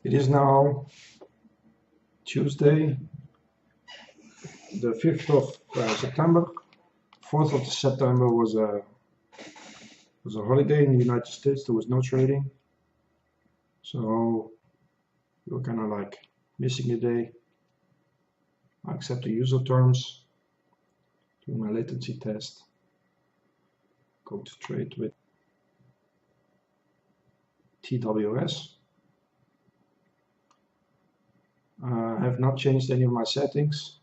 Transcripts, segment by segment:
It is now Tuesday, the 5th of September. 4th of September was a holiday in the United States. There was no trading, so we were kind of like missing a day. I accept the user terms, do my latency test, go to trade with TWS. I have not changed any of my settings.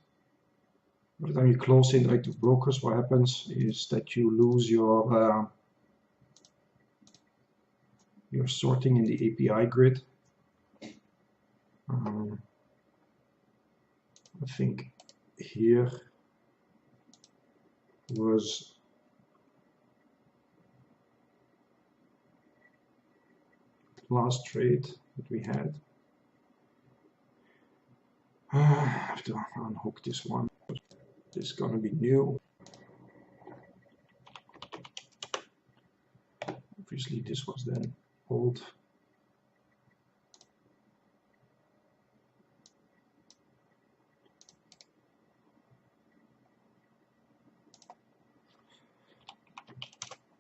By the time you close interactive brokers, what happens is that you lose your sorting in the API grid. I think here was the last trade that we had. I have to unhook this one. This is going to be new. Obviously, this was then old.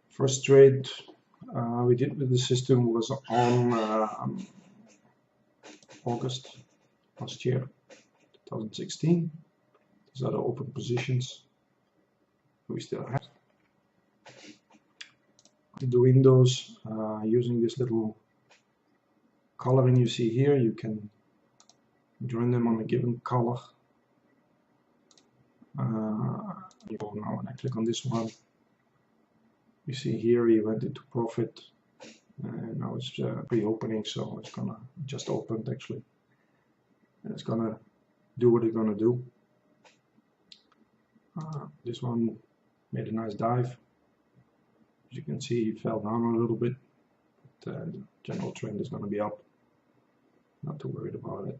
First trade we did with the system was on August last year, 2016. These are the open positions we still have. In the windows, using this little coloring you see here, you can join them on a given color. Now when I click on this one, you see here he went into profit, and now it's pre-opening, so it's gonna just opened actually, and it's gonna do what it's gonna do. This one made a nice dive. As you can see, it fell down a little bit, but the general trend is going to be up. Not too worried about it.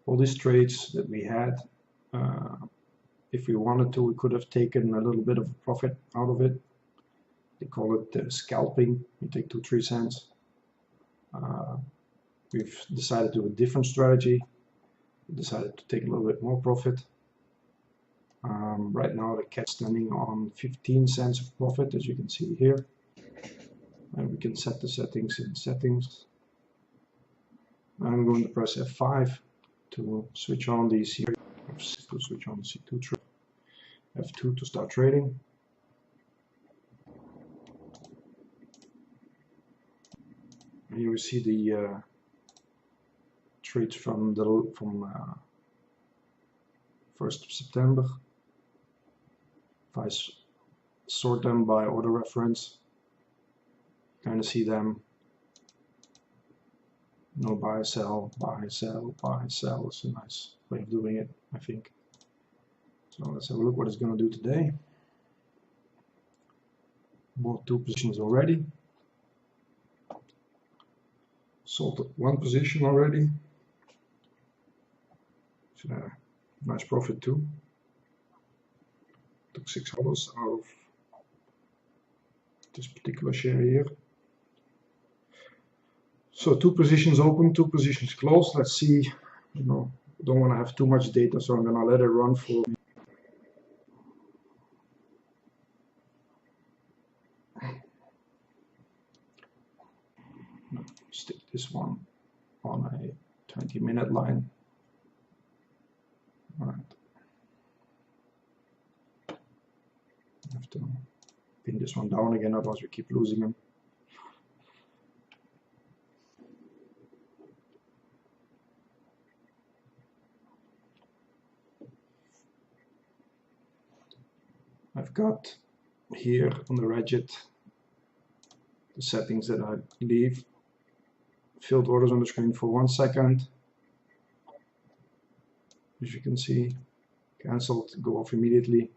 All these trades that we had, if we wanted to, we could have taken a little bit of a profit out of it. They call it scalping. You take 2-3 cents. We've decided to do a different strategy. We decided to take a little bit more profit. Right now the cat's standing on 15 cents of profit, as you can see here, and we can set the settings in settings. I'm going to press F5 to switch on the C2, to switch on the C2 trade, F2 to start trading. And you will see the trades from 1st of September. If I sort them by order reference, kind of see them. No buy, sell, buy, sell, buy, sell. It's a nice way of doing it, I think. So let's have a look what it's going to do today. Bought 2 positions already. Sold 1 position already. So, nice profit too. Took $6 out of this particular share here. So 2 positions open, 2 positions closed. Let's see. Don't want to have too much data, so I'm gonna let it run for. Stick this one on a 20-minute line. All right. I have to pin this one down again, otherwise we keep losing them. I've got here on the Regit the settings that I leave. Filled orders on the screen for 1 second. As you can see, cancelled, go off immediately.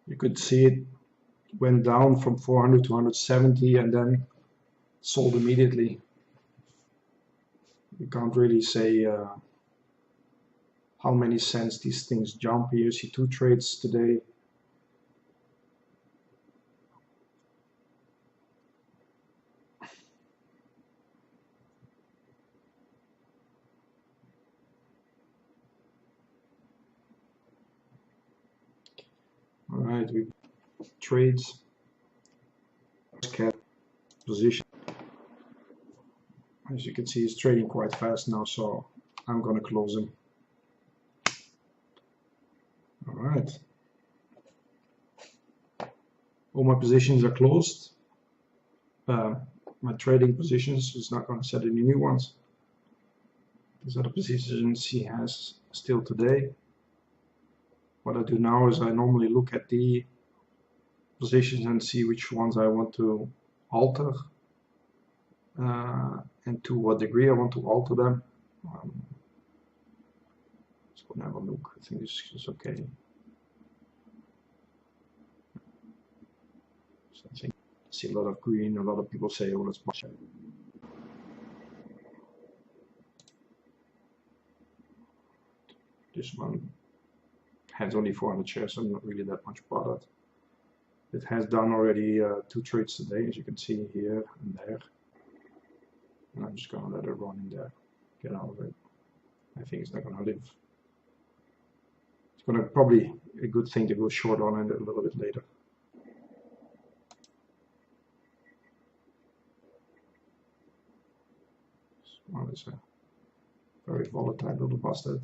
You could see it went down from 400 to 170 and then sold immediately. You can't really say how many cents these things jump here. You see 2 trades today. All right, we trades position. As you can see, he's trading quite fast now, so I'm going to close him. All right. All my positions are closed. My trading positions is not going to set any new ones. These are the positions he has still today. What I do now is I normally look at the positions and see which ones I want to alter and to what degree I want to alter them. Let's go and have a look. I think this is okay. So I think I see a lot of green. A lot of people say, "Oh, let's buy." This one has only 400 shares, so I'm not really that much bothered. It has done already 2 trades today, as you can see here and there. And I'm just going to let it run in there, get out of it. I think it's not going to live. It's going to probably a good thing to go short on it a little bit later. This one is a very volatile little bastard.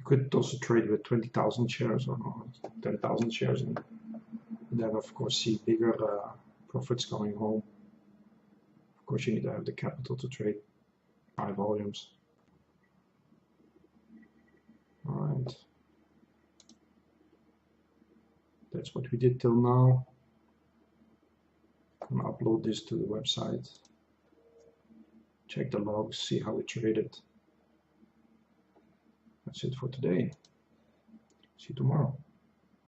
Could also trade with 20,000 shares or 10,000 shares and then of course see bigger profits coming home. Of course you need to have the capital to trade high volumes. Alright, that's what we did till now. I'm gonna upload this to the website, check the logs, see how we traded. That's it for today. See you tomorrow.